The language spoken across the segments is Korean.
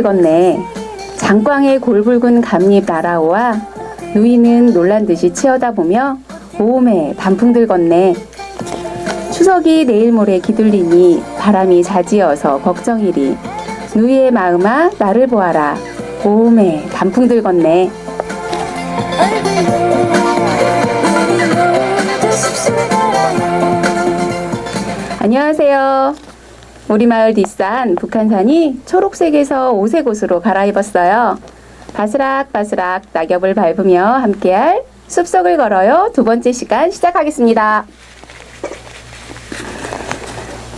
걷네. 장광의 골붉은 감잎 날아오와 누이는 놀란 듯이 치어다보며 오메 단풍들 걷네. 추석이 내일 모레 기둘리니 바람이 자지어서 걱정이리. 누이의 마음아 나를 보아라. 오메 단풍들 걷네. 안녕하세요. 우리 마을 뒷산 북한산이 초록색에서 오색옷으로 갈아입었어요. 바스락바스락 낙엽을 밟으며 함께할 숲속을 걸어요. 두 번째 시간 시작하겠습니다.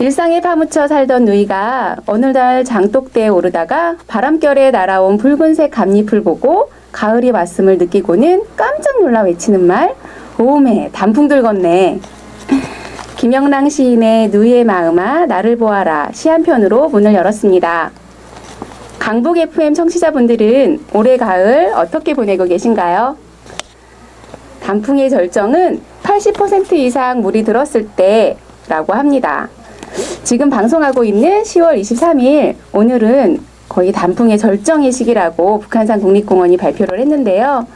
일상에 파묻혀 살던 누이가 어느 날 장독대에 오르다가 바람결에 날아온 붉은색 감잎을 보고 가을이 왔음을 느끼고는 깜짝 놀라 외치는 말, 오메 단풍들 걷네. 김영랑 시인의 누이의 마음아 나를 보아라 시 한 편으로 문을 열었습니다. 강북 FM 청취자분들은 올해 가을 어떻게 보내고 계신가요? 단풍의 절정은 80% 이상 물이 들었을 때라고 합니다. 지금 방송하고 있는 10월 23일 오늘은 거의 단풍의 절정의 시기라고 북한산 국립공원이 발표를 했는데요.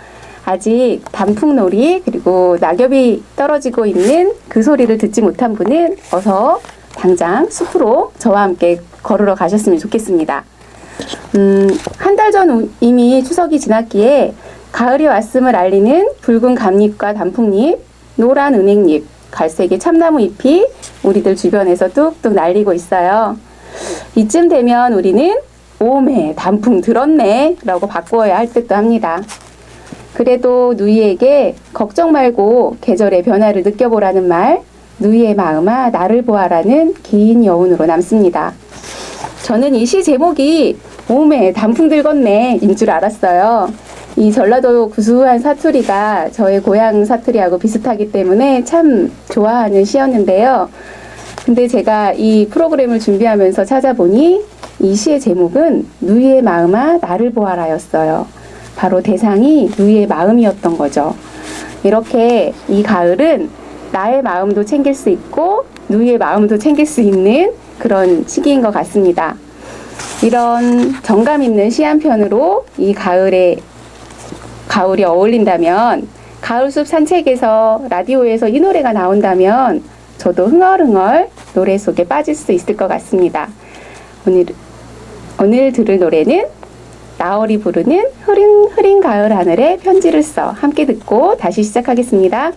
아직 단풍놀이 그리고 낙엽이 떨어지고 있는 그 소리를 듣지 못한 분은 어서 당장 숲으로 저와 함께 걸으러 가셨으면 좋겠습니다. 한 달 전 이미 추석이 지났기에 가을이 왔음을 알리는 붉은 감잎과 단풍잎, 노란 은행잎, 갈색의 참나무 잎이 우리들 주변에서 뚝뚝 날리고 있어요. 이쯤 되면 우리는 오메 단풍 들었네 라고 바꾸어야 할 듯도 합니다. 그래도 누이에게 걱정 말고 계절의 변화를 느껴보라는 말, 누이의 마음아 나를 보아라는 긴 여운으로 남습니다. 저는 이 시 제목이 오메 단풍들 걷네 인 줄 알았어요. 이 전라도 구수한 사투리가 저의 고향 사투리하고 비슷하기 때문에 참 좋아하는 시였는데요. 근데 제가 이 프로그램을 준비하면서 찾아보니 이 시의 제목은 누이의 마음아 나를 보아라였어요. 바로 대상이 누이의 마음이었던 거죠. 이렇게 이 가을은 나의 마음도 챙길 수 있고 누이의 마음도 챙길 수 있는 그런 시기인 것 같습니다. 이런 정감 있는 시 한 편으로 이 가을이 어울린다면 가을숲 산책에서 라디오에서 이 노래가 나온다면 저도 흥얼흥얼 노래 속에 빠질 수 있을 것 같습니다. 오늘 들을 노래는 나얼이 부르는 흐린 가을 하늘에 편지를 써 함께 듣고 다시 시작하겠습니다.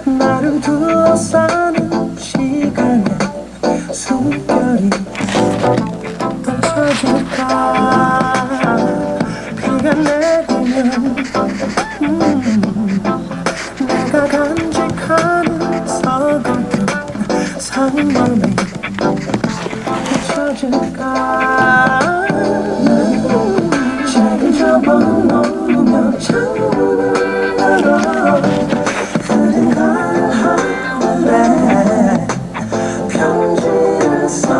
나를 둘러싸는 시간에 숨결이 덮쳐질까. 비가 내리면 내가 간직하는 서글픈 상념이 덮쳐질까. 지금 접어놓으며 창문을 열어 흐린 가을 하늘에 편지를 써.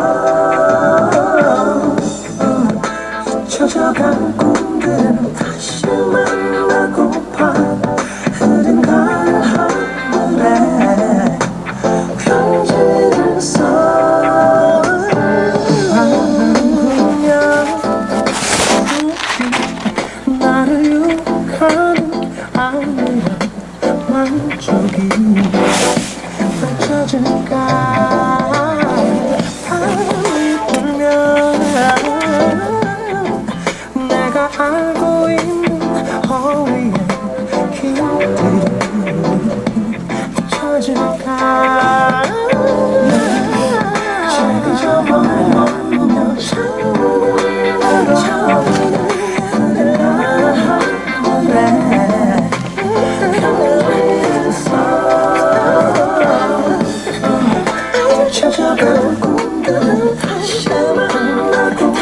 잊혀져간 꿈들을 다시 만나고파. 흐린 가을 하늘에 편지를 써. 잊혀져간 꿈들을 다시 만나고파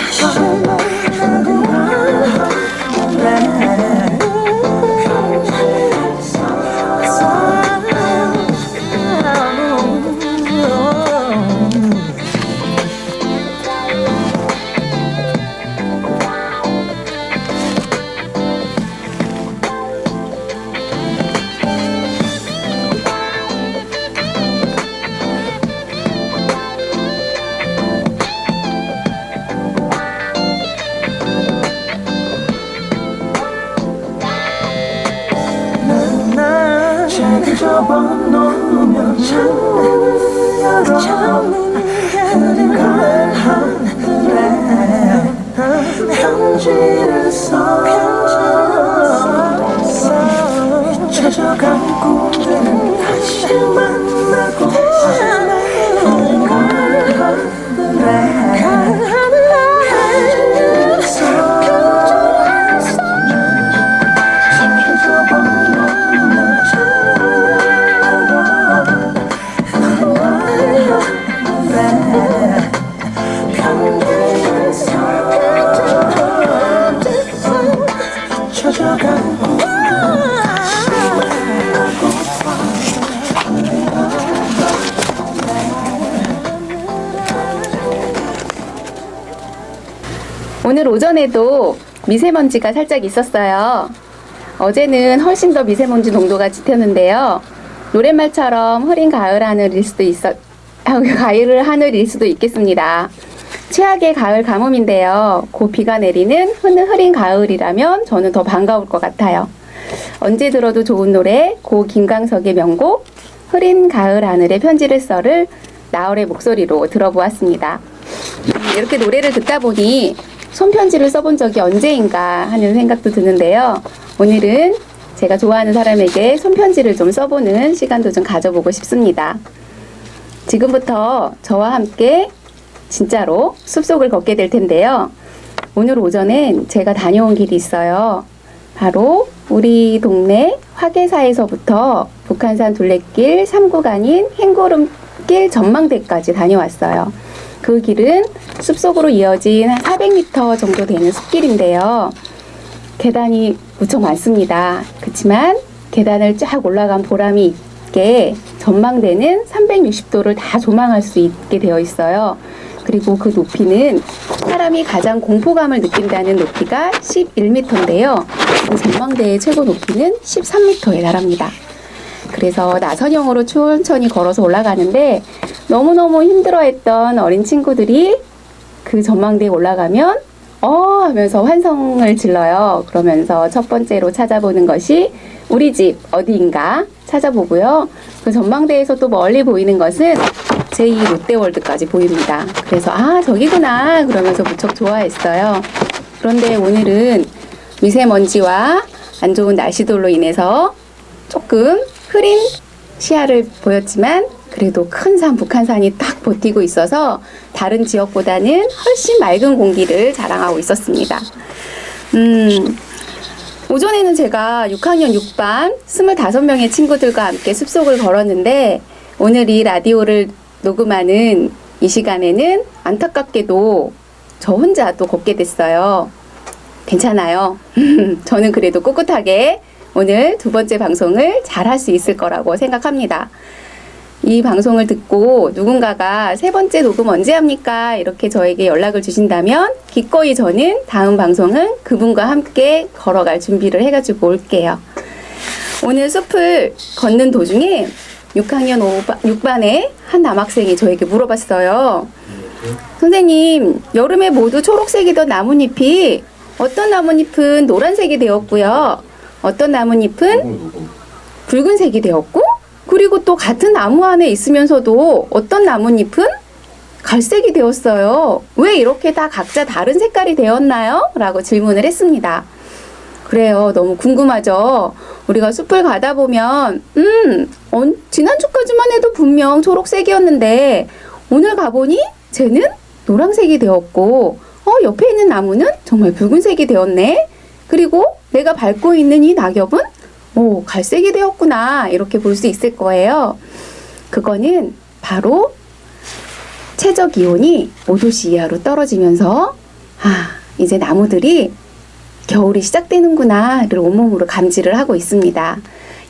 흐린 가을하늘에 책을 접어놓으면 창문을 열어 흐린 가을 하늘에 편지를 써 잊혀져간 꿈들을 다시 만나고 흐린 가을 하늘에 편지를 써 책을 접어놓으면 오늘 오전에도 미세먼지가 살짝 있었어요. 어제는 훨씬 더 미세먼지 농도가 짙었는데요. 노랫말처럼 흐린 가을 하늘일 수도 가을 하늘일 수도 있겠습니다. 최악의 가을 가뭄인데요. 곧 비가 내리는 흐린 가을이라면 저는 더 반가울 것 같아요. 언제 들어도 좋은 노래, 고 김광석의 명곡 흐린 가을 하늘에 편지를 써를 나얼의 목소리로 들어보았습니다. 이렇게 노래를 듣다 보니 손편지를 써본 적이 언제인가 하는 생각도 드는데요. 오늘은 제가 좋아하는 사람에게 손편지를 좀 써보는 시간도 좀 가져보고 싶습니다. 지금부터 저와 함께 진짜로 숲속을 걷게 될 텐데요. 오늘 오전엔 제가 다녀온 길이 있어요. 바로 우리 동네 화계사에서부터 북한산 둘레길 3구간인 행구름길 전망대까지 다녀왔어요. 그 길은 숲속으로 이어진 한 400m 정도 되는 숲길인데요. 계단이 무척 많습니다. 그렇지만 계단을 쫙 올라간 보람이 있게 전망대는 360도를 다 조망할 수 있게 되어 있어요. 그리고 그 높이는 사람이 가장 공포감을 느낀다는 높이가 11m인데요. 그 전망대의 최고 높이는 13m에 달합니다. 그래서 나선형으로 천천히 걸어서 올라가는데 너무너무 힘들어했던 어린 친구들이 그 전망대에 올라가면 하면서 환성을 질러요. 그러면서 첫 번째로 찾아보는 것이 우리 집 어디인가 찾아보고요. 그 전망대에서 또 멀리 보이는 것은 제2 롯데월드까지 보입니다. 그래서 저기구나 그러면서 무척 좋아했어요. 그런데 오늘은 미세먼지와 안 좋은 날씨들로 인해서 조금 흐린 시야를 보였지만 그래도 큰 산 북한산이 딱 버티고 있어서 다른 지역보다는 훨씬 맑은 공기를 자랑하고 있었습니다. 오전에는 제가 6학년 6반 25명의 친구들과 함께 숲속을 걸었는데 오늘 이 라디오를 녹음하는 이 시간에는 안타깝게도 저 혼자 또 걷게 됐어요. 괜찮아요. 저는 그래도 꿋꿋하게 오늘 두 번째 방송을 잘 할 수 있을 거라고 생각합니다. 이 방송을 듣고 누군가가 세 번째 녹음 언제 합니까? 이렇게 저에게 연락을 주신다면 기꺼이 저는 다음 방송은 그분과 함께 걸어갈 준비를 해가지고 올게요. 오늘 숲을 걷는 도중에 6학년 6반의 한 남학생이 저에게 물어봤어요. 선생님, 여름에 모두 초록색이던 나뭇잎이 어떤 나뭇잎은 노란색이 되었고요. 어떤 나뭇잎은 붉은색이 되었고 그리고 또 같은 나무 안에 있으면서도 어떤 나뭇잎은 갈색이 되었어요. 왜 이렇게 다 각자 다른 색깔이 되었나요? 라고 질문을 했습니다. 그래요. 너무 궁금하죠? 우리가 숲을 가다 보면 지난주까지만 해도 분명 초록색이었는데 오늘 가보니 쟤는 노란색이 되었고 옆에 있는 나무는 정말 붉은색이 되었네. 그리고 내가 밟고 있는 이 낙엽은 갈색이 되었구나 이렇게 볼 수 있을 거예요. 그거는 바로 최저 기온이 5도씨 이하로 떨어지면서 이제 나무들이 겨울이 시작되는구나를 온몸으로 감지를 하고 있습니다.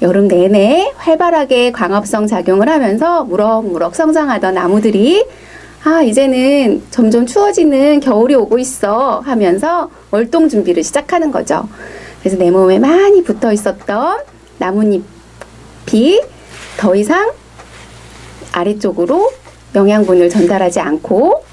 여름 내내 활발하게 광합성 작용을 하면서 무럭무럭 성장하던 나무들이 이제는 점점 추워지는 겨울이 오고 있어 하면서 월동 준비를 시작하는 거죠. 그래서 내 몸에 많이 붙어 있었던 나뭇잎이 더 이상 아래쪽으로 영양분을 전달하지 않고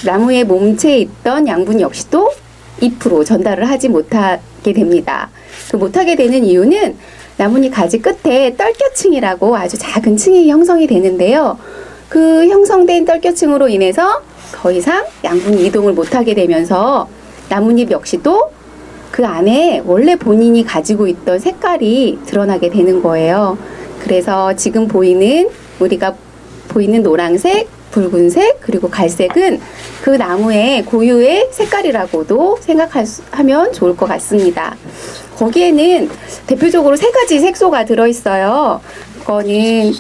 나무의 몸체에 있던 양분 역시도 잎으로 전달을 하지 못하게 됩니다. 그 못하게 되는 이유는 나뭇잎 가지 끝에 떨겨층이라고 아주 작은 층이 형성이 되는데요. 그 형성된 떨겨층으로 인해서 더 이상 양분이 이동을 못하게 되면서 나뭇잎 역시도 그 안에 원래 본인이 가지고 있던 색깔이 드러나게 되는 거예요. 그래서 지금 우리가 보이는 노란색, 붉은색, 그리고 갈색은 그 나무의 고유의 색깔이라고도 생각하면 좋을 것 같습니다. 거기에는 대표적으로 3가지 색소가 들어있어요. 그거는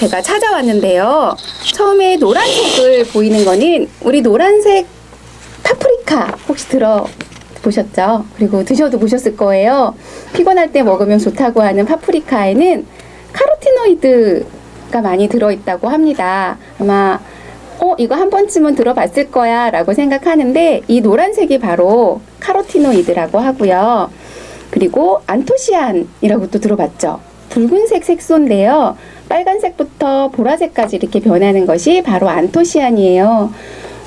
제가 찾아왔는데요. 처음에 노란색을 보이는 거는 우리 노란색 파프리카 혹시 들어보셨죠? 그리고 드셔도 보셨을 거예요. 피곤할 때 먹으면 좋다고 하는 파프리카에는 카로티노이드가 많이 들어있다고 합니다. 아마 이거 한 번쯤은 들어봤을 거야 라고 생각하는데 이 노란색이 바로 카로티노이드라고 하고요. 그리고 안토시안이라고 또 들어봤죠? 붉은색 색소인데요. 빨간색부터 보라색까지 이렇게 변하는 것이 바로 안토시안이에요.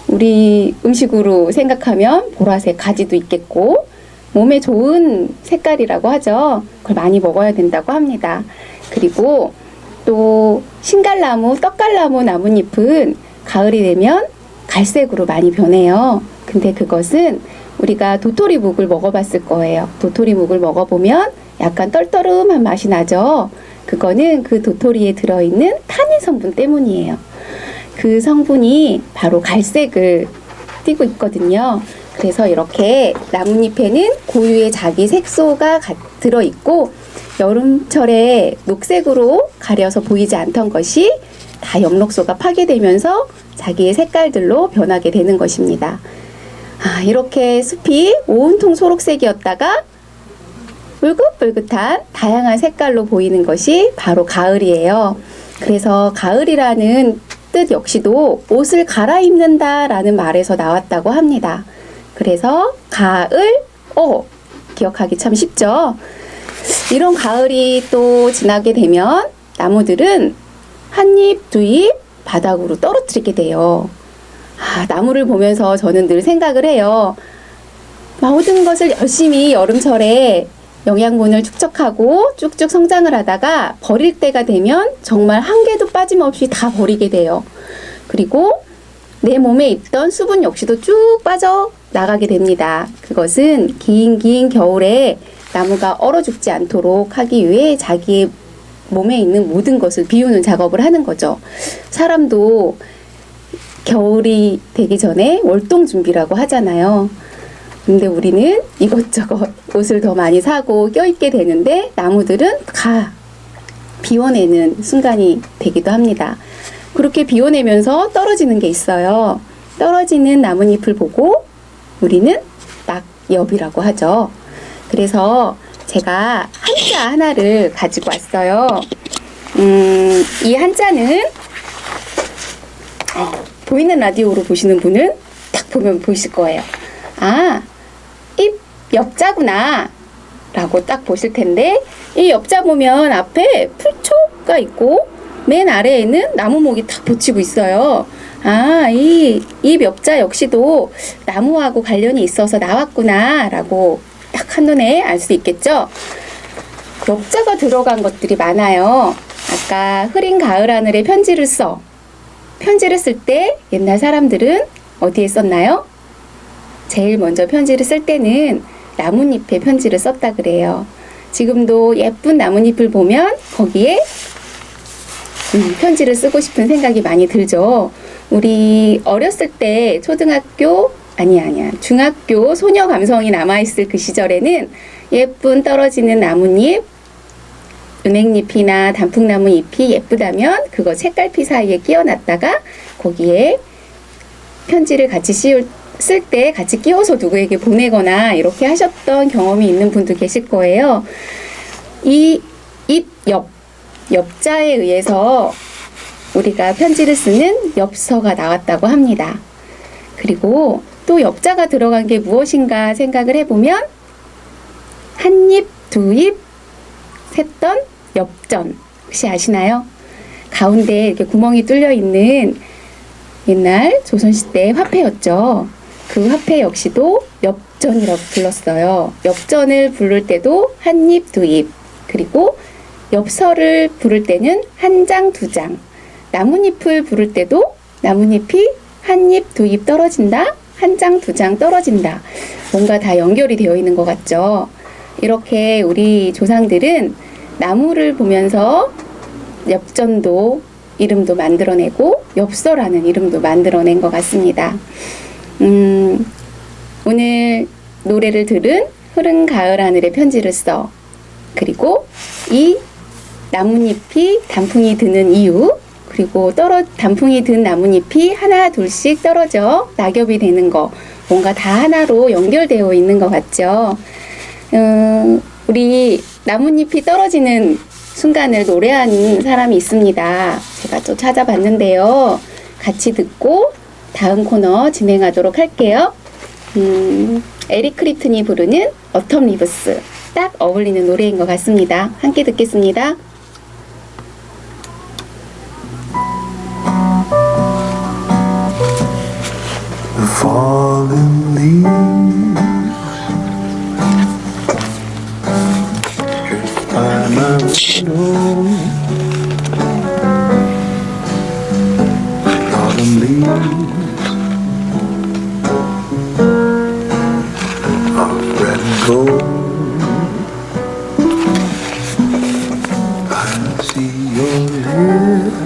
우리 음식으로 생각하면 보라색 가지도 있겠고 몸에 좋은 색깔이라고 하죠. 그걸 많이 먹어야 된다고 합니다. 그리고 또 신갈나무, 떡갈나무 나뭇잎은 가을이 되면 갈색으로 많이 변해요. 근데 그것은 우리가 도토리묵을 먹어봤을 거예요. 도토리묵을 먹어보면 약간 떨떠름한 맛이 나죠. 그거는 그 도토리에 들어있는 타닌 성분 때문이에요. 그 성분이 바로 갈색을 띠고 있거든요. 그래서 이렇게 나뭇잎에는 고유의 자기 색소가 들어있고 여름철에 녹색으로 가려서 보이지 않던 것이 다 엽록소가 파괴되면서 자기의 색깔들로 변하게 되는 것입니다. 이렇게 숲이 온통 초록색이었다가 울긋불긋한 다양한 색깔로 보이는 것이 바로 가을이에요. 그래서 가을이라는 뜻 역시도 옷을 갈아입는다라는 말에서 나왔다고 합니다. 그래서 가을, 기억하기 참 쉽죠? 이런 가을이 또 지나게 되면 나무들은 한 잎, 두 잎 바닥으로 떨어뜨리게 돼요. 나무를 보면서 저는 늘 생각을 해요. 모든 것을 열심히 여름철에 영양분을 축적하고 쭉쭉 성장을 하다가 버릴 때가 되면 정말 한 개도 빠짐없이 다 버리게 돼요. 그리고 내 몸에 있던 수분 역시도 쭉 빠져 나가게 됩니다. 그것은 긴 겨울에 나무가 얼어 죽지 않도록 하기 위해 자기의 몸에 있는 모든 것을 비우는 작업을 하는 거죠. 사람도 겨울이 되기 전에 월동 준비라고 하잖아요. 근데 우리는 이것저것 옷을 더 많이 사고 껴입게 되는데 나무들은 다 비워내는 순간이 되기도 합니다. 그렇게 비워내면서 떨어지는 게 있어요. 떨어지는 나뭇잎을 보고 우리는 낙엽이라고 하죠. 그래서 제가 한자 하나를 가지고 왔어요. 이 한자는 보이는 라디오로 보시는 분은 딱 보면 보이실 거예요. 잎 엽자구나 라고 딱 보실 텐데 이 엽자 보면 앞에 풀초가 있고 맨 아래에는 나무목이 딱 붙이고 있어요. 이 잎 엽자 역시도 나무하고 관련이 있어서 나왔구나 라고 딱 한눈에 알 수 있겠죠. 엽자가 들어간 것들이 많아요. 아까 흐린 가을 하늘에 편지를 쓸 때 옛날 사람들은 어디에 썼나요? 제일 먼저 편지를 쓸 때는 나뭇잎에 편지를 썼다 그래요. 지금도 예쁜 나뭇잎을 보면 거기에 편지를 쓰고 싶은 생각이 많이 들죠. 우리 어렸을 때 중학교 소녀 감성이 남아있을 그 시절에는 예쁜 떨어지는 나뭇잎 은행잎이나 단풍나무 잎이 예쁘다면 그거 책갈피 사이에 끼워놨다가 거기에 편지를 같이 쓸 때 같이 끼워서 누구에게 보내거나 이렇게 하셨던 경험이 있는 분도 계실 거예요. 이 엽자에 의해서 우리가 편지를 쓰는 엽서가 나왔다고 합니다. 그리고 또 엽자가 들어간 게 무엇인가 생각을 해보면 한 입, 두 입 샜던 엽전 혹시 아시나요? 가운데 이렇게 구멍이 뚫려 있는 옛날 조선시대 화폐였죠. 그 화폐 역시도 엽전이라고 불렀어요. 엽전을 부를 때도 한 입, 두 입, 그리고 엽서를 부를 때는 한 장, 두 장, 나뭇잎을 부를 때도 나뭇잎이 한 입, 두 입 떨어진다, 한 장, 두 장 떨어진다. 뭔가 다 연결이 되어 있는 것 같죠. 이렇게 우리 조상들은 나무를 보면서 엽전도 이름도 만들어내고 엽서라는 이름도 만들어낸 것 같습니다. 오늘 노래를 들은 흐른 가을 하늘에 편지를 써, 그리고 이 나뭇잎이 단풍이 드는 이유, 그리고 단풍이 든 나뭇잎이 하나 둘씩 떨어져 낙엽이 되는 거, 뭔가 다 하나로 연결되어 있는 것 같죠. 우리 나뭇잎이 떨어지는 순간을 노래하는 사람이 있습니다. 제가 또 찾아봤는데요. 같이 듣고 다음 코너 진행하도록 할게요. 에릭 크립튼이 부르는 어텀 리브스, 딱 어울리는 노래인 것 같습니다. 함께 듣겠습니다. The fallen leaves drift by my window. Autumn leaves of red and gold. I see your lips.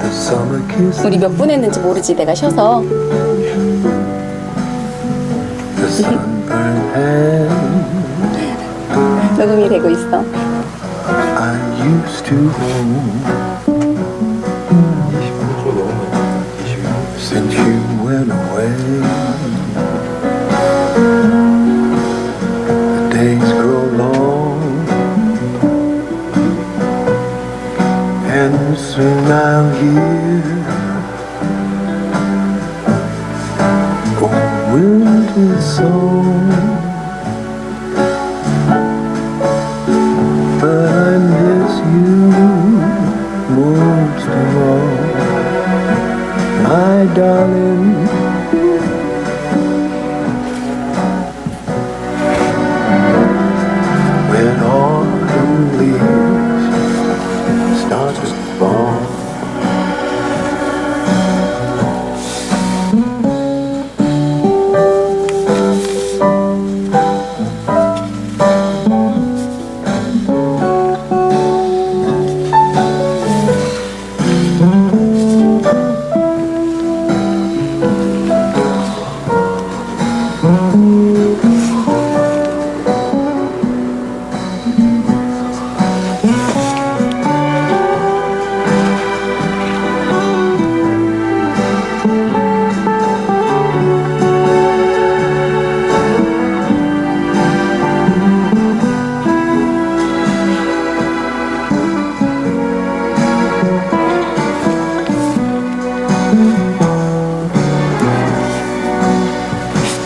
The summer kiss. 우리 몇 분 했는지 모르지, 내가 쉬어서. The sunburned hand 녹음이 되고 있어. I used to hold. Since you went away, the days grow long, and soon I'll hear a winter song. But I miss you most of all, my darling. When autumn leaves start to fall,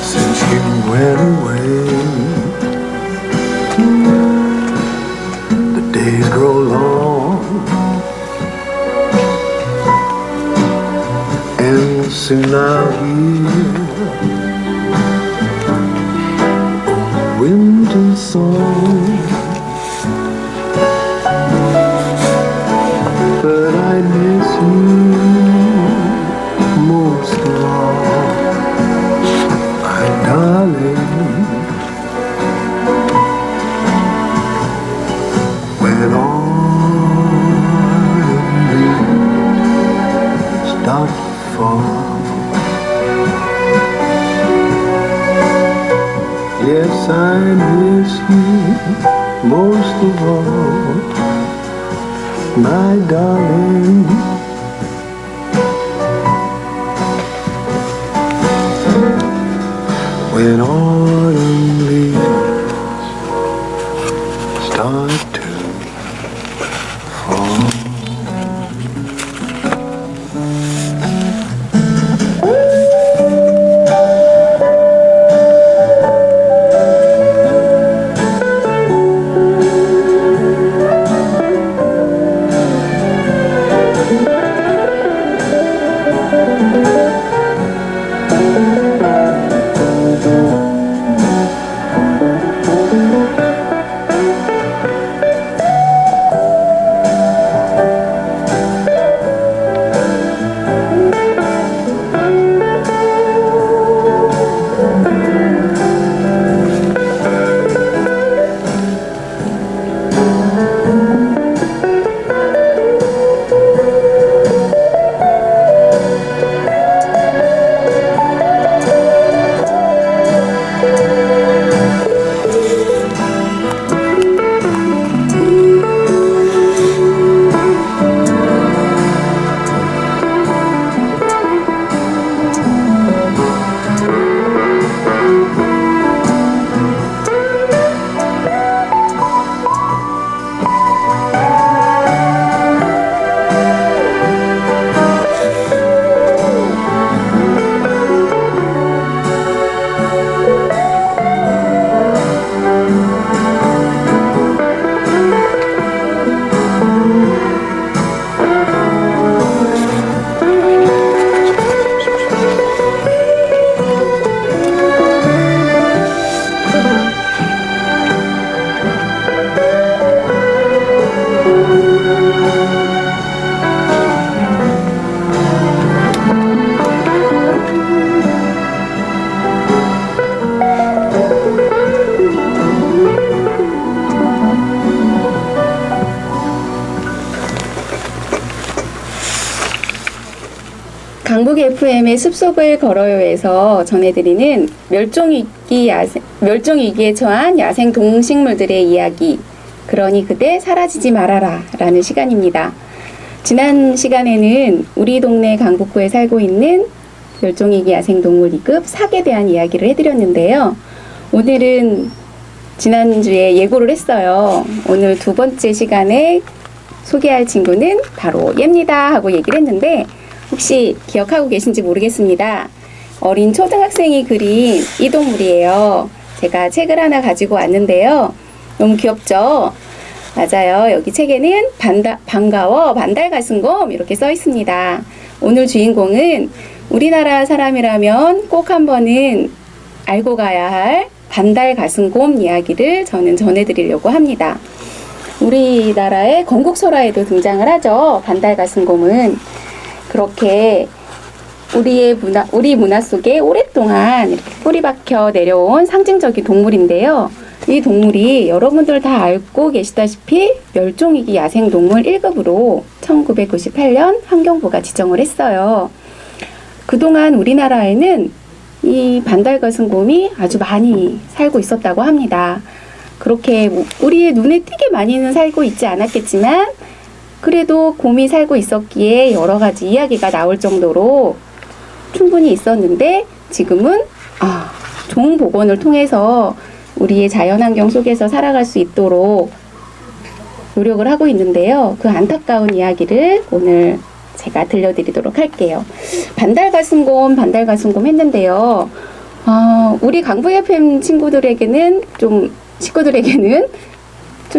since you went away, the days grow long, and soon I'll hear a winter song. But I miss you most of all, my darling. When autumn leaves start to fall, yes, I miss my darling. When autumn leaves start to fall, 강북 FM의 숲속을 걸어요에서 전해드리는 멸종위기에 처한 야생 동식물들의 이야기, 그러니 그대 사라지지 말아라 라는 시간입니다. 지난 시간에는 우리 동네 강북구에 살고 있는 멸종위기 야생동물 2급 삭에 대한 이야기를 해드렸는데요. 오늘은 지난주에 예고를 했어요. 오늘 두 번째 시간에 소개할 친구는 바로 얘입니다 하고 얘기를 했는데 혹시 기억하고 계신지 모르겠습니다. 어린 초등학생이 그린 이 동물이에요. 제가 책을 하나 가지고 왔는데요. 너무 귀엽죠? 맞아요. 여기 책에는 반가워 반달가슴곰 이렇게 써 있습니다. 오늘 주인공은 우리나라 사람이라면 꼭 한 번은 알고 가야 할 반달가슴곰 이야기를 저는 전해드리려고 합니다. 우리나라의 건국설화에도 등장을 하죠. 반달가슴곰은. 그렇게 우리 문화 속에 오랫동안 이렇게 뿌리 박혀 내려온 상징적인 동물인데요. 이 동물이 여러분들 다 알고 계시다시피 멸종위기 야생동물 1급으로 1998년 환경부가 지정을 했어요. 그동안 우리나라에는 이 반달가슴곰이 아주 많이 살고 있었다고 합니다. 그렇게 우리의 눈에 띄게 많이는 살고 있지 않았겠지만 그래도 곰이 살고 있었기에 여러 가지 이야기가 나올 정도로 충분히 있었는데 지금은 좋은 복원을 통해서 우리의 자연환경 속에서 살아갈 수 있도록 노력을 하고 있는데요. 그 안타까운 이야기를 오늘 제가 들려드리도록 할게요. 반달가슴곰 했는데요. 우리 강북 FM 식구들에게는 좀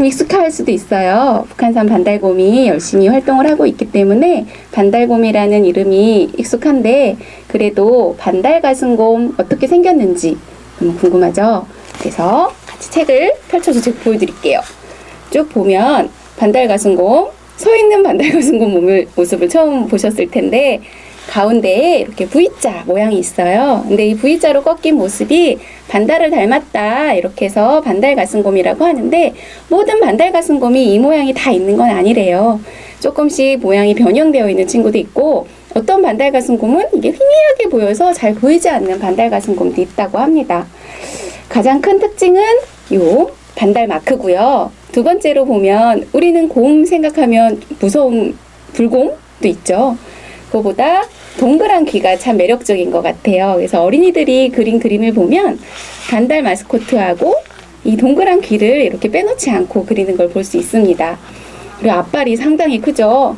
익숙할 수도 있어요. 북한산 반달곰이 열심히 활동을 하고 있기 때문에 반달곰이라는 이름이 익숙한데 그래도 반달가슴곰 어떻게 생겼는지 너무 궁금하죠? 그래서 같이 책을 펼쳐서 제가 보여드릴게요. 쭉 보면 서 있는 반달가슴곰 모습을 처음 보셨을 텐데 가운데에 이렇게 V자 모양이 있어요. 근데 이 V자로 꺾인 모습이 반달을 닮았다 이렇게 해서 반달가슴곰이라고 하는데 모든 반달가슴곰이 이 모양이 다 있는 건 아니래요. 조금씩 모양이 변형되어 있는 친구도 있고 어떤 반달가슴곰은 이게 희미하게 보여서 잘 보이지 않는 반달가슴곰도 있다고 합니다. 가장 큰 특징은 요 반달 마크고요. 두 번째로 보면 우리는 곰 생각하면 무서운 불곰도 있죠. 그거보다 동그란 귀가 참 매력적인 것 같아요. 그래서 어린이들이 그린 그림을 보면 반달 마스코트하고 이 동그란 귀를 이렇게 빼놓지 않고 그리는 걸 볼 수 있습니다. 그리고 앞발이 상당히 크죠.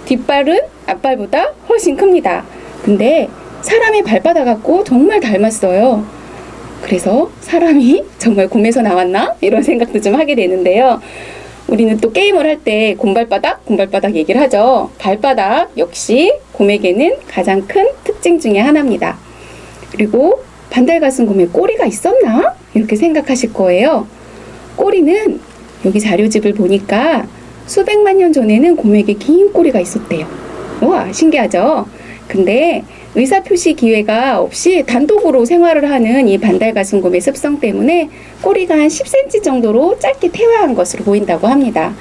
뒷발은 앞발보다 훨씬 큽니다. 근데 사람의 발바닥하고 정말 닮았어요. 그래서 사람이 정말 곰에서 나왔나? 이런 생각도 좀 하게 되는데요. 우리는 또 게임을 할 때 곰발바닥 얘기를 하죠. 발바닥 역시 곰에게는 가장 큰 특징 중에 하나입니다. 그리고 반달가슴곰에 꼬리가 있었나? 이렇게 생각하실 거예요. 꼬리는 여기 자료집을 보니까 수백만 년 전에는 곰에게 긴 꼬리가 있었대요. 우와, 신기하죠? 근데 의사표시 기회가 없이 단독으로 생활을 하는 이 반달가슴곰의 습성 때문에 꼬리가 한 10cm 정도로 짧게 퇴화한 것으로 보인다고 합니다.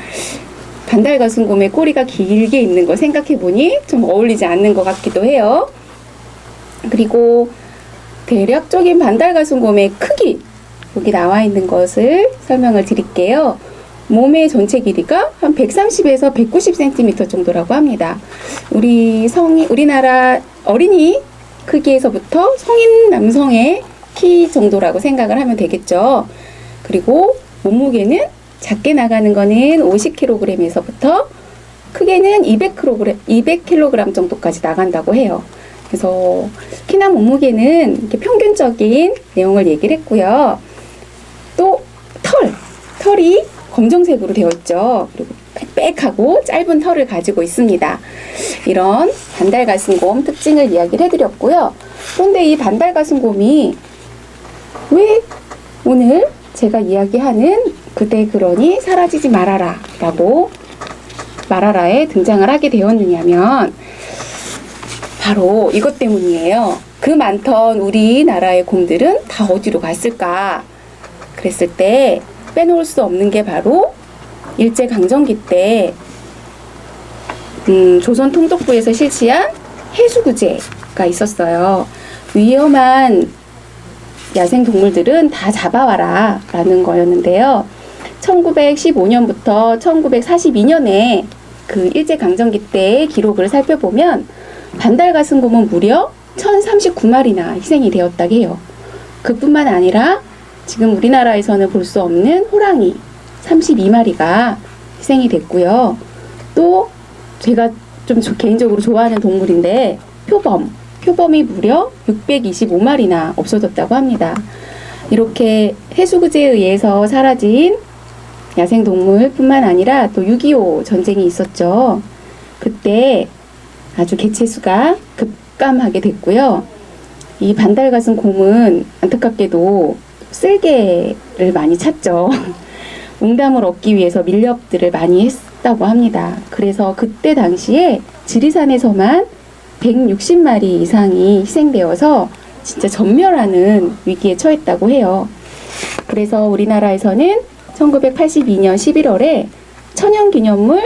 반달가슴곰의 꼬리가 길게 있는 거 생각해보니 좀 어울리지 않는 것 같기도 해요. 그리고 대략적인 반달가슴곰의 크기, 여기 나와 있는 것을 설명을 드릴게요. 몸의 전체 길이가 한 130에서 190cm 정도라고 합니다. 우리나라 어린이 크기에서부터 성인 남성의 키 정도라고 생각을 하면 되겠죠. 그리고 몸무게는 작게 나가는 거는 50kg에서부터 크게는 200kg 정도까지 나간다고 해요. 그래서 키나 몸무게는 이렇게 평균적인 내용을 얘기를 했고요. 또 털이 검정색으로 되어 있죠. 그리고 빽빽하고 짧은 털을 가지고 있습니다. 이런 반달가슴곰 특징을 이야기를 해드렸고요. 그런데 이 반달가슴곰이 왜 오늘 제가 이야기하는 그대 그러니 사라지지 말아라 라고 말하라에 등장을 하게 되었느냐면 바로 이것 때문이에요. 그 많던 우리나라의 곰들은 다 어디로 갔을까? 그랬을 때 빼놓을 수 없는 게 바로 일제강점기 때 조선 통독부에서 실시한 해수구제가 있었어요. 위험한 야생동물들은 다 잡아와라 라는 거였는데요. 1915년부터 1942년에 그 일제강점기 때의 기록을 살펴보면 반달가슴곰은 무려 1039마리나 희생이 되었다고 해요. 그뿐만 아니라 지금 우리나라에서는 볼 수 없는 호랑이 32마리가 희생이 됐고요. 또 제가 좀 개인적으로 좋아하는 동물인데 표범이 무려 625마리나 없어졌다고 합니다. 이렇게 해수구제에 의해서 사라진 야생동물뿐만 아니라 또 6.25 전쟁이 있었죠. 그때 아주 개체수가 급감하게 됐고요. 이 반달가슴곰은 안타깝게도 쓸개를 많많이 찾죠. 웅담을 얻기 위해서 밀렵들을 많이 했다고 합니다. 그래서 그때 당시에 지리산에서만 160마리 이상이 희생되어서 진짜 전멸하는 위기에 처했다고 해요. 그래서 우리나라에서는 1982년 11월에 천연기념물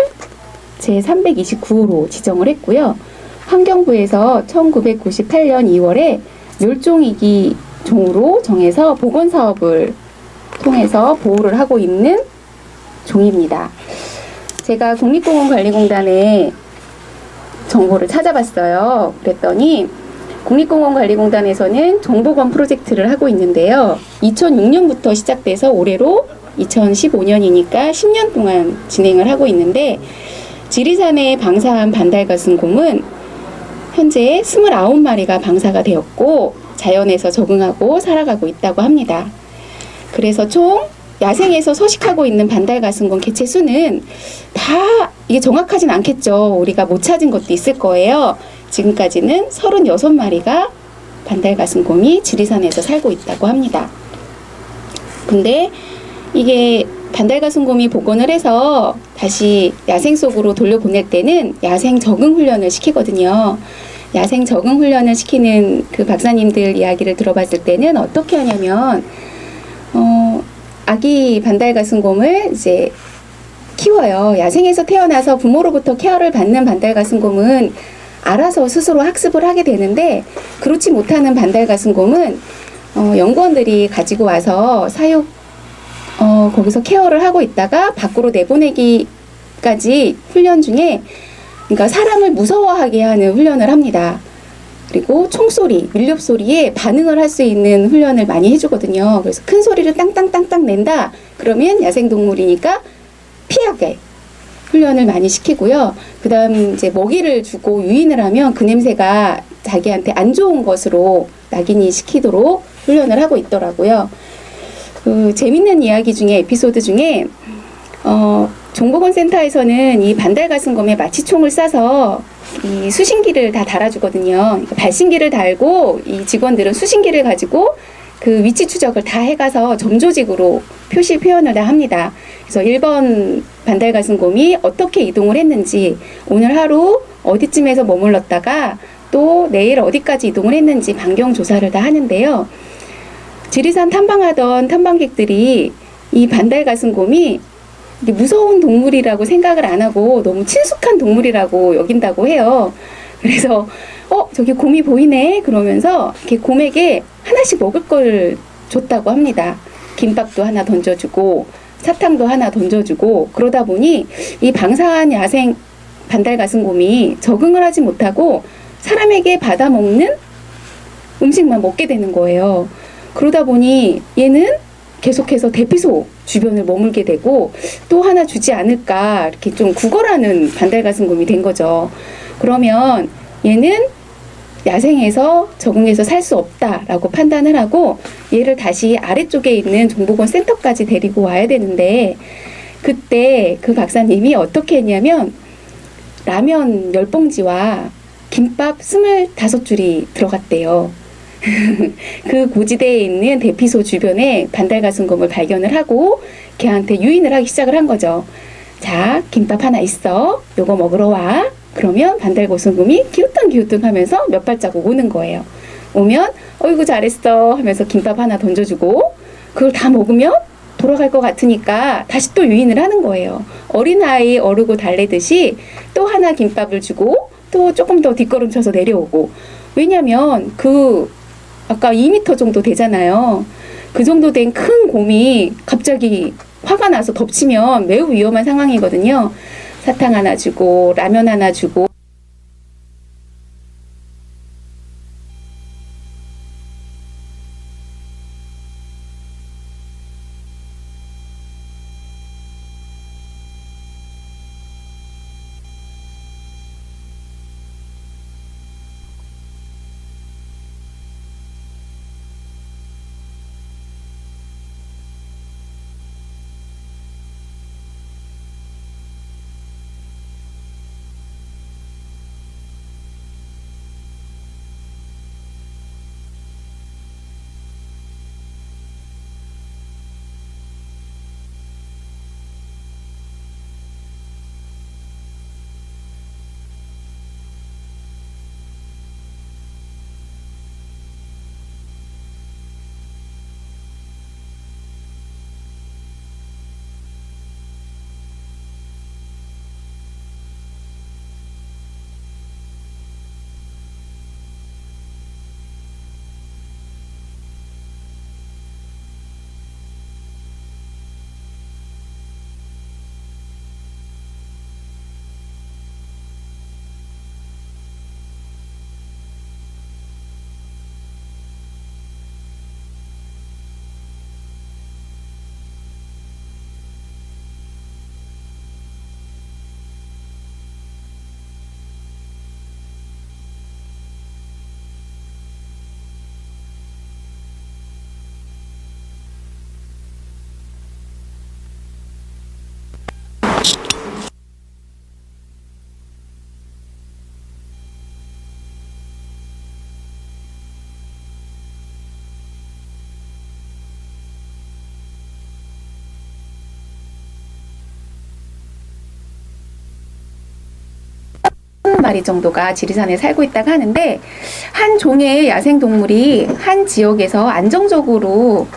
제329호로 지정을 했고요. 환경부에서 1998년 2월에 멸종위기 종으로 정해서 복원사업을 통해서 보호를 하고 있는 종입니다. 제가 국립공원관리공단의 정보를 찾아봤어요. 그랬더니 국립공원관리공단에서는 정보관 프로젝트를 하고 있는데요. 2006년부터 시작돼서 올해로 2015년이니까 10년 동안 진행을 하고 있는데 지리산에 방사한 반달가슴곰은 현재 29마리가 방사가 되었고 자연에서 적응하고 살아가고 있다고 합니다. 그래서 총 야생에서 서식하고 있는 반달가슴곰 개체 수는 다 이게 정확하진 않겠죠. 우리가 못 찾은 것도 있을 거예요. 지금까지는 36마리가 반달가슴곰이 지리산에서 살고 있다고 합니다. 근데 이게 반달가슴곰이 복원을 해서 다시 야생 속으로 돌려보낼 때는 야생 적응 훈련을 시키거든요. 야생 적응 훈련을 시키는 그 박사님들 이야기를 들어봤을 때는 어떻게 하냐면 아기 반달가슴곰을 이제 키워요. 야생에서 태어나서 부모로부터 케어를 받는 반달가슴곰은 알아서 스스로 학습을 하게 되는데 그렇지 못하는 반달가슴곰은 연구원들이 가지고 와서 거기서 케어를 하고 있다가 밖으로 내보내기까지 훈련 중에 그러니까 사람을 무서워하게 하는 훈련을 합니다. 그리고 총소리, 밀렵소리에 반응을 할 수 있는 훈련을 많이 해주거든요. 그래서 큰 소리를 땅땅땅땅 낸다. 그러면 야생동물이니까 피하게 훈련을 많이 시키고요. 그 다음 이제 먹이를 주고 유인을 하면 그 냄새가 자기한테 안 좋은 것으로 낙인이 시키도록 훈련을 하고 있더라고요. 그 재밌는 이야기 중에 에피소드 중에 종보건 센터에서는 이 반달가슴곰에 마취총을 쏴서 이 수신기를 다 달아주거든요. 그러니까 발신기를 달고 이 직원들은 수신기를 가지고 그 위치 추적을 다 해가서 점조직으로 표현을 다 합니다. 그래서 1번 반달가슴곰이 어떻게 이동을 했는지, 오늘 하루 어디쯤에서 머물렀다가 또 내일 어디까지 이동을 했는지 반경 조사를 다 하는데요. 지리산 탐방하던 탐방객들이 이 반달가슴곰이 무서운 동물이라고 생각을 안 하고 너무 친숙한 동물이라고 여긴다고 해요. 그래서 저기 곰이 보이네 그러면서 이렇게 곰에게 하나씩 먹을 걸 줬다고 합니다. 김밥도 하나 던져주고 사탕도 하나 던져주고, 그러다 보니 이 방사한 야생 반달가슴곰이 적응을 하지 못하고 사람에게 받아먹는 음식만 먹게 되는 거예요. 그러다 보니 얘는 계속해서 대피소 주변을 머물게 되고 또 하나 주지 않을까 이렇게 좀 구걸하는 반달가슴곰이 된 거죠. 그러면 얘는 야생에서 적응해서 살 수 없다라고 판단을 하고 얘를 다시 아래쪽에 있는 종보건 센터까지 데리고 와야 되는데, 그때 그 박사님이 어떻게 했냐면 라면 10봉지와 김밥 25줄이 들어갔대요. 그 고지대에 있는 대피소 주변에 반달가슴곰을 발견을 하고 걔한테 유인을 하기 시작을 한 거죠. 자, 김밥 하나 있어. 요거 먹으러 와. 그러면 반달가슴곰이 기우뚱기우뚱 하면서 몇 발자국 오는 거예요. 오면 어이구 잘했어 하면서 김밥 하나 던져주고, 그걸 다 먹으면 돌아갈 것 같으니까 다시 또 유인을 하는 거예요. 어린아이 어르고 달래듯이 또 하나 김밥을 주고 또 조금 더 뒷걸음쳐서 내려오고. 왜냐면 아까 2m 정도 되잖아요. 그 정도 된 큰 곰이 갑자기 화가 나서 덮치면 매우 위험한 상황이거든요. 사탕 하나 주고 라면 하나 주고. 마리 정도가 지리산에 살고 있다고 하는데, 한 종의 야생동물이 한 지역에서 안정적으로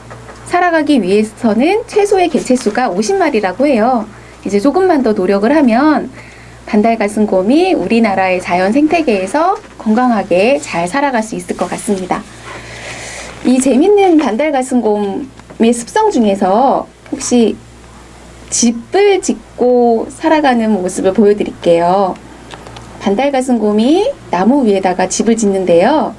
살아가기 위해서는 최소의 개체수가 50마리라고 해요. 이제 조금만 더 노력을 하면 반달가슴곰이 우리나라의 자연 생태계에서 건강하게 잘 살아갈 수 있을 것 같습니다. 이 재밌는 반달가슴곰의 습성 중에서 혹시 집을 짓고 살아가는 모습을 보여드릴게요. 반달가슴곰이 나무 위에다가 집을 짓는데요.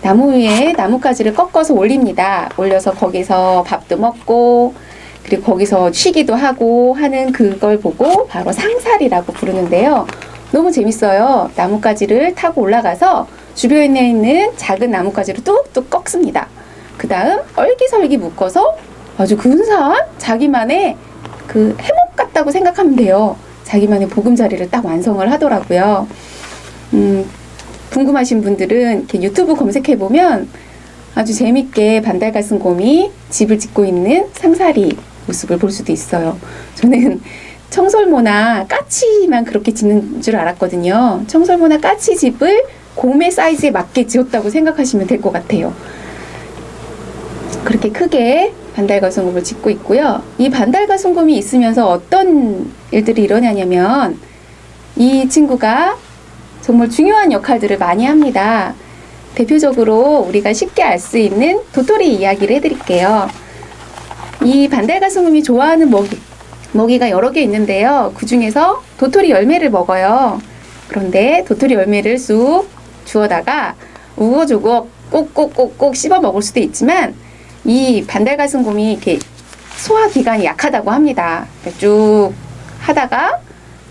나무 위에 나뭇가지를 꺾어서 올립니다. 올려서 거기서 밥도 먹고 그리고 거기서 쉬기도 하고 하는 그걸 보고 바로 상살이라고 부르는데요. 너무 재밌어요. 나뭇가지를 타고 올라가서 주변에 있는 작은 나뭇가지를 뚝뚝 꺾습니다. 그 다음 얼기설기 묶어서 아주 근사한 자기만의 그 해목 같다고 생각하면 돼요. 자기만의 보금자리를 딱 완성을 하더라고요. 궁금하신 분들은 이렇게 유튜브 검색해보면 아주 재밌게 반달가슴곰이 집을 짓고 있는 상사리 모습을 볼 수도 있어요. 저는 청설모나 까치만 그렇게 짓는 줄 알았거든요. 청설모나 까치 집을 곰의 사이즈에 맞게 지었다고 생각하시면 될 것 같아요. 그렇게 크게 반달가슴곰을 짓고 있고요. 이 반달가슴곰이 있으면서 어떤 일들이 일어나냐면 이 친구가 정말 중요한 역할들을 많이 합니다. 대표적으로 우리가 쉽게 알 수 있는 도토리 이야기를 해드릴게요. 이 반달가슴곰이 좋아하는 먹이가 여러 개 있는데요. 그 중에서 도토리 열매를 먹어요. 그런데 도토리 열매를 쑥 주워다가 우거주거 꼭꼭꼭꼭 씹어 먹을 수도 있지만 이 반달가슴곰이 이렇게 소화기관이 약하다고 합니다. 쭉 하다가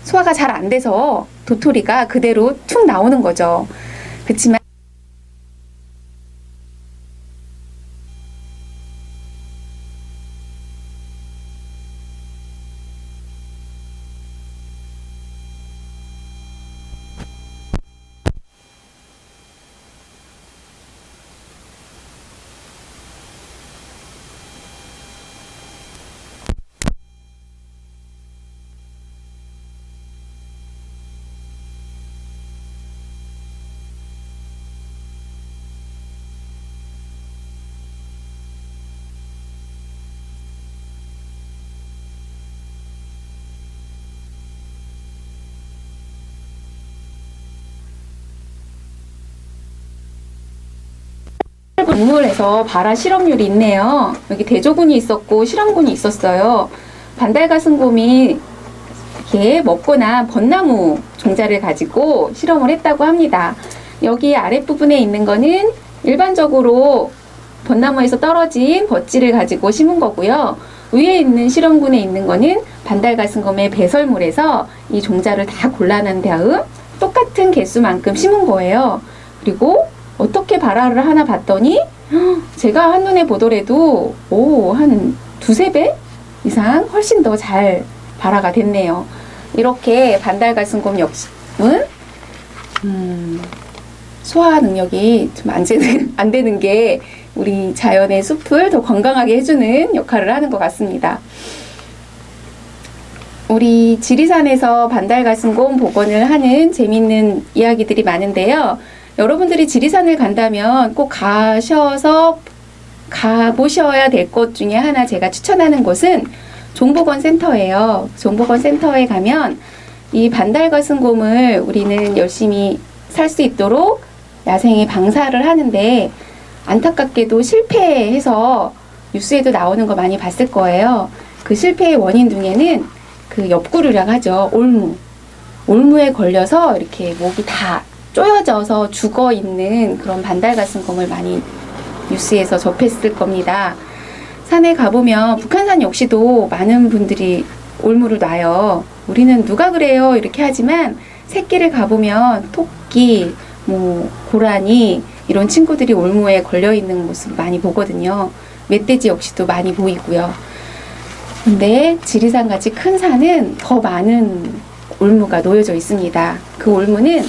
소화가 잘 안 돼서 도토리가 그대로 툭 나오는 거죠. 그렇지만 동물에서 발화 실험률이 있네요. 여기 대조군이 있었고 실험군이 있었어요. 반달가슴곰이 이렇게 먹고 난 벚나무 종자를 가지고 실험을 했다고 합니다. 여기 아랫부분에 있는 거는 일반적으로 벚나무에서 떨어진 벚지를 가지고 심은 거고요. 위에 있는 실험군에 있는 거는 반달가슴곰의 배설물에서 이 종자를 다 골라낸 다음 똑같은 개수만큼 심은 거예요. 그리고 어떻게 발화를 하나 봤더니 제가 한눈에 보더라도 한 두세 배 이상 훨씬 더 잘 발화가 됐네요. 이렇게 반달가슴곰 역시는 소화 능력이 좀 안 되는 게 우리 자연의 숲을 더 건강하게 해주는 역할을 하는 것 같습니다. 우리 지리산에서 반달가슴곰 복원을 하는 재밌는 이야기들이 많은데요. 여러분들이 지리산을 간다면 꼭 가보셔야 될 곳 중에 하나 제가 추천하는 곳은 종복원 센터예요. 종복원 센터에 가면 이 반달가슴곰을 우리는 열심히 살 수 있도록 야생에 방사를 하는데 안타깝게도 실패해서 뉴스에도 나오는 거 많이 봤을 거예요. 그 실패의 원인 중에는 그 옆구리라고 하죠. 올무에 걸려서 이렇게 목이 다 쪼여져서 죽어 있는 그런 반달가슴곰을 많이 뉴스에서 접했을 겁니다. 산에 가보면 북한산 역시도 많은 분들이 올무를 놔요. 우리는 누가 그래요? 이렇게 하지만 새끼를 가보면 토끼, 고라니 이런 친구들이 올무에 걸려 있는 모습 많이 보거든요. 멧돼지 역시도 많이 보이고요. 근데 지리산 같이 큰 산은 더 많은 올무가 놓여져 있습니다. 그 올무는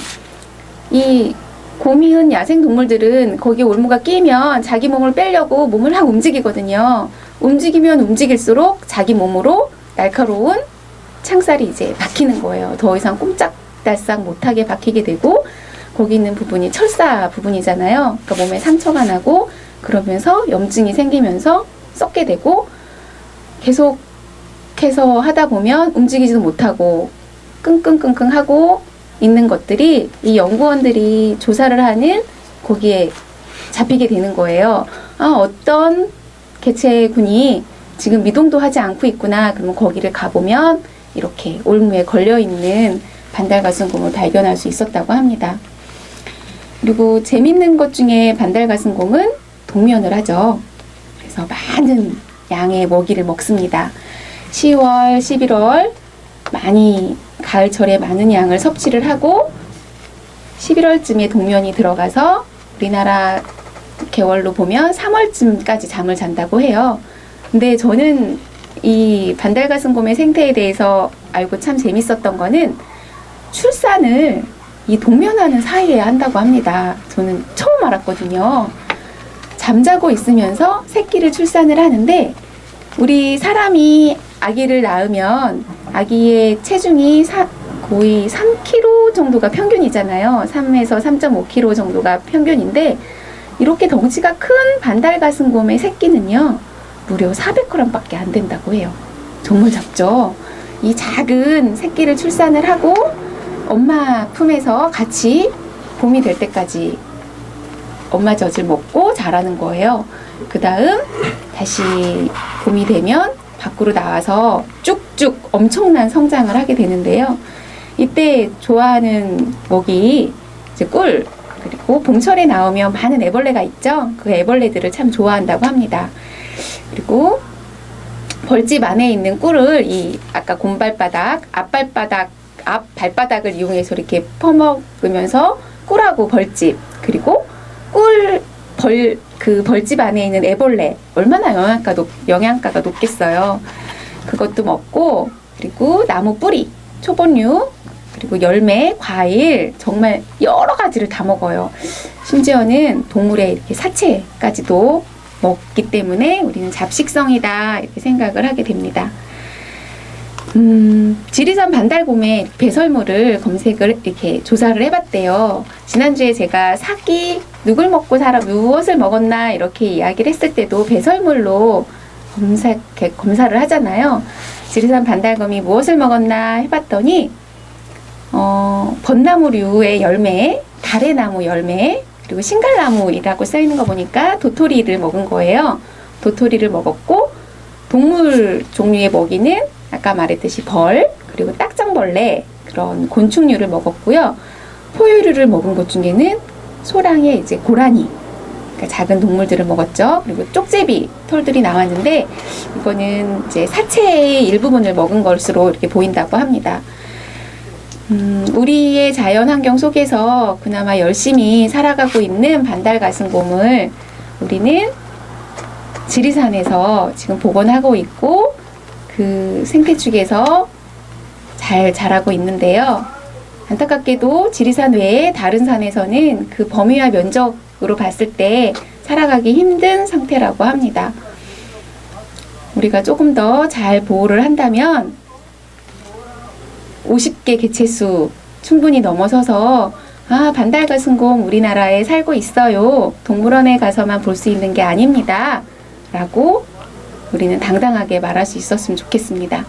이 곰이은 야생동물들은 거기에 올무가 끼면 자기 몸을 빼려고 몸을 확 움직이거든요. 움직이면 움직일수록 자기 몸으로 날카로운 창살이 이제 박히는 거예요. 더 이상 꼼짝달싹 못하게 박히게 되고 거기 있는 부분이 철사 부분이잖아요. 그러니까 몸에 상처가 나고 그러면서 염증이 생기면서 썩게 되고 계속해서 하다 보면 움직이지도 못하고 끙끙끙끙 하고 있는 것들이 이 연구원들이 조사를 하는 거기에 잡히게 되는 거예요. 어떤 개체군이 지금 미동도 하지 않고 있구나. 그러면 거기를 가보면 이렇게 올무에 걸려있는 반달가슴곰을 발견할 수 있었다고 합니다. 그리고 재밌는 것 중에 반달가슴곰은 동면을 하죠. 그래서 많은 양의 먹이를 먹습니다. 10월, 11월 많이 가을철에 많은 양을 섭취를 하고 11월쯤에 동면이 들어가서 우리나라 개월로 보면 3월쯤까지 잠을 잔다고 해요. 근데 저는 이 반달가슴곰의 생태에 대해서 알고 참 재밌었던 거는 출산을 이 동면하는 사이에 한다고 합니다. 저는 처음 알았거든요. 잠자고 있으면서 새끼를 출산을 하는데 우리 사람이 아기를 낳으면 아기의 체중이 거의 3kg 정도가 평균이잖아요. 3에서 3.5kg 정도가 평균인데 이렇게 덩치가 큰 반달가슴곰의 새끼는요. 무려 400g밖에 안 된다고 해요. 정말 작죠? 이 작은 새끼를 출산을 하고 엄마 품에서 같이 봄이 될 때까지 엄마 젖을 먹고 자라는 거예요. 그 다음 다시 봄이 되면 밖으로 나와서 쭉쭉 엄청난 성장을 하게 되는데요. 이때 좋아하는 먹이 이제 꿀, 그리고 봄철에 나오면 많은 애벌레가 있죠. 그 애벌레들을 참 좋아한다고 합니다. 그리고 벌집 안에 있는 꿀을 이 아까 곰발바닥, 앞발바닥을 이용해서 이렇게 퍼먹으면서 꿀하고 벌집, 그리고 그 벌집 안에 있는 애벌레 얼마나 영양가가 높겠어요. 그것도 먹고, 그리고 나무 뿌리, 초본류, 그리고 열매, 과일, 정말 여러 가지를 다 먹어요. 심지어는 동물의 이렇게 사체까지도 먹기 때문에 우리는 잡식성이다 이렇게 생각을 하게 됩니다. 지리산 반달곰의 배설물을 검색을 이렇게 조사를 해봤대요. 지난주에 제가 사기 누굴 먹고 살아 무엇을 먹었나 이렇게 이야기를 했을 때도 배설물로 검사를 하잖아요. 지리산 반달곰이 무엇을 먹었나 해봤더니 벚나무류의 열매, 다래나무 열매, 그리고 신갈나무이라고 써있는 거 보니까 도토리를 먹은 거예요. 도토리를 먹었고 동물 종류의 먹이는 아까 말했듯이 벌, 그리고 딱정벌레 그런 곤충류를 먹었고요. 포유류를 먹은 것 중에는 소랑의 이제 고라니, 그러니까 작은 동물들을 먹었죠. 그리고 쪽제비 털들이 나왔는데 이거는 이제 사체의 일부분을 먹은 것으로 이렇게 보인다고 합니다. 우리의 자연 환경 속에서 그나마 열심히 살아가고 있는 반달가슴곰을 우리는 지리산에서 지금 복원하고 있고 그 생태축에서 잘 자라고 있는데요. 안타깝게도 지리산 외에 다른 산에서는 그 범위와 면적으로 봤을 때 살아가기 힘든 상태라고 합니다. 우리가 조금 더 잘 보호를 한다면 50개 개체수 충분히 넘어서서 반달가슴곰 우리나라에 살고 있어요. 동물원에 가서만 볼 수 있는 게 아닙니다. 라고 우리는 당당하게 말할 수 있었으면 좋겠습니다.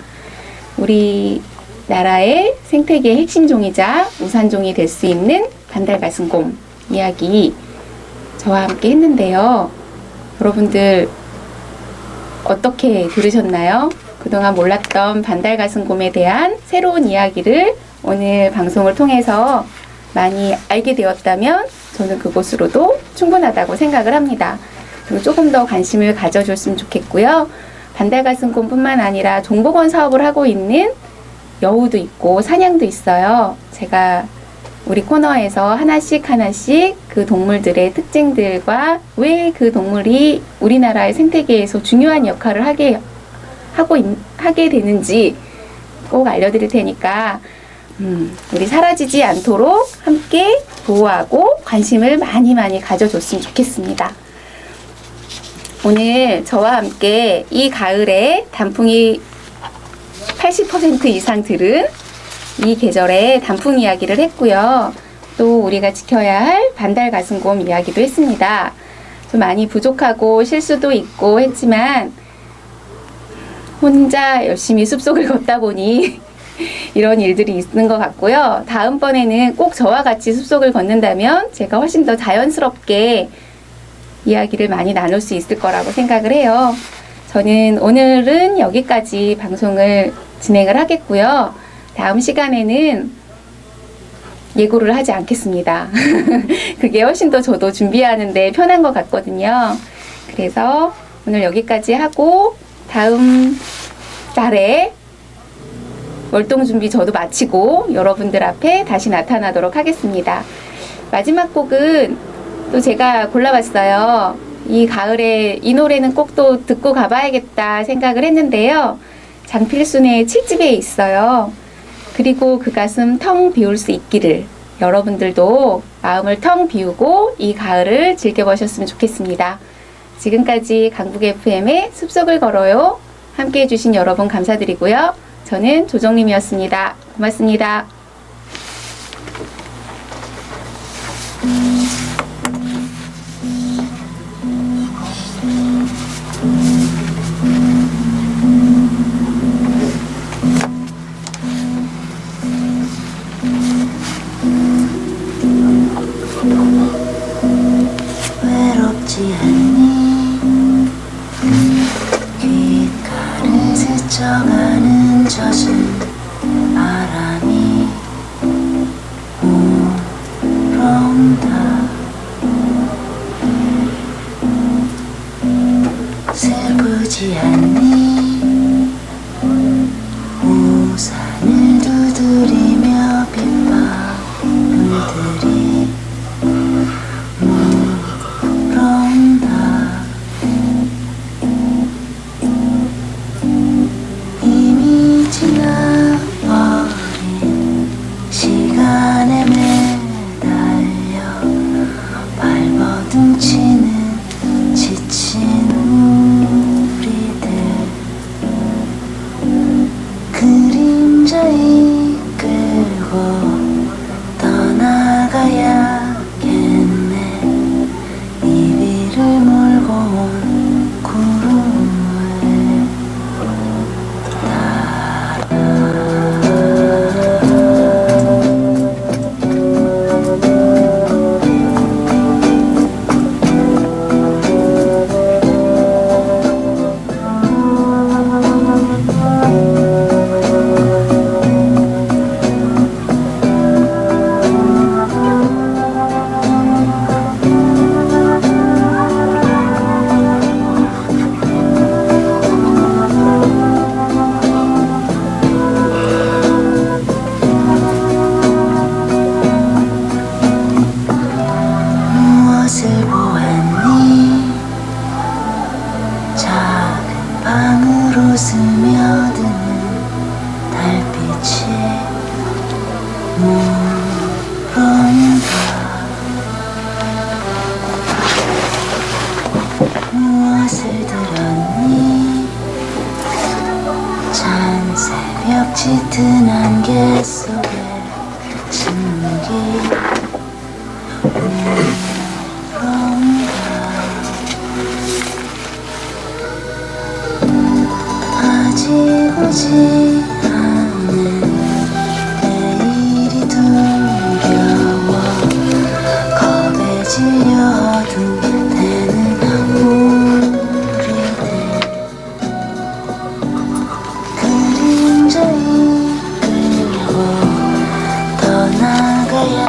우리나라의 생태계의 핵심종이자 우산종이 될 수 있는 반달가슴곰 이야기 저와 함께 했는데요. 여러분들 어떻게 들으셨나요? 그동안 몰랐던 반달가슴곰에 대한 새로운 이야기를 오늘 방송을 통해서 많이 알게 되었다면 저는 그것으로도 충분하다고 생각을 합니다. 그리고 조금 더 관심을 가져줬으면 좋겠고요. 반달가슴곰뿐만 아니라 종복원 사업을 하고 있는 여우도 있고 사냥도 있어요. 제가 우리 코너에서 하나씩 그 동물들의 특징들과 왜 그 동물이 우리나라의 생태계에서 중요한 역할을 하게 되는지 꼭 알려드릴 테니까 우리 사라지지 않도록 함께 보호하고 관심을 많이 가져줬으면 좋겠습니다. 오늘 저와 함께 이 가을에 단풍이 80% 이상 들은 이 계절에 단풍 이야기를 했고요. 또 우리가 지켜야 할 반달가슴곰 이야기도 했습니다. 좀 많이 부족하고 실수도 있고 했지만 혼자 열심히 숲속을 걷다 보니 이런 일들이 있는 것 같고요. 다음번에는 꼭 저와 같이 숲속을 걷는다면 제가 훨씬 더 자연스럽게 이야기를 많이 나눌 수 있을 거라고 생각을 해요. 저는 오늘은 여기까지 방송을 진행을 하겠고요. 다음 시간에는 예고를 하지 않겠습니다. 그게 훨씬 더 저도 준비하는데 편한 것 같거든요. 그래서 오늘 여기까지 하고 다음 달에 월동 준비 저도 마치고 여러분들 앞에 다시 나타나도록 하겠습니다. 마지막 곡은 또 제가 골라봤어요. 이 가을에 이 노래는 꼭 또 듣고 가봐야겠다 생각을 했는데요. 장필순의 7집에 있어요. 그리고 그 가슴 텅 비울 수 있기를. 여러분들도 마음을 텅 비우고 이 가을을 즐겨보셨으면 좋겠습니다. 지금까지 강북 FM의 숲속을 걸어요. 함께 해주신 여러분 감사드리고요. 저는 조정림이었습니다. 고맙습니다. 외롭지 않니 귓가를 스쳐가는 젖은 바람이 불어온다. 슬프지 않니 우산을 두드리며 빗방울들이 물어온다. 이미 지나버린 시간에 매달려 발버둥치는 지친 우리들 그림자 이끌고 떠나가야겠네. 이비를 몰고 온 구름을 무엇을 보았니? 작은 방으로 스며드는 달빛이 물어온다. 무엇을 들었니? 찬 새벽 짙은 안개 속에 침묵이 아직 오지 않은 내일이 두려워. 겁에 질려 어둠되는 우리들 그림자 이끌고 떠나가야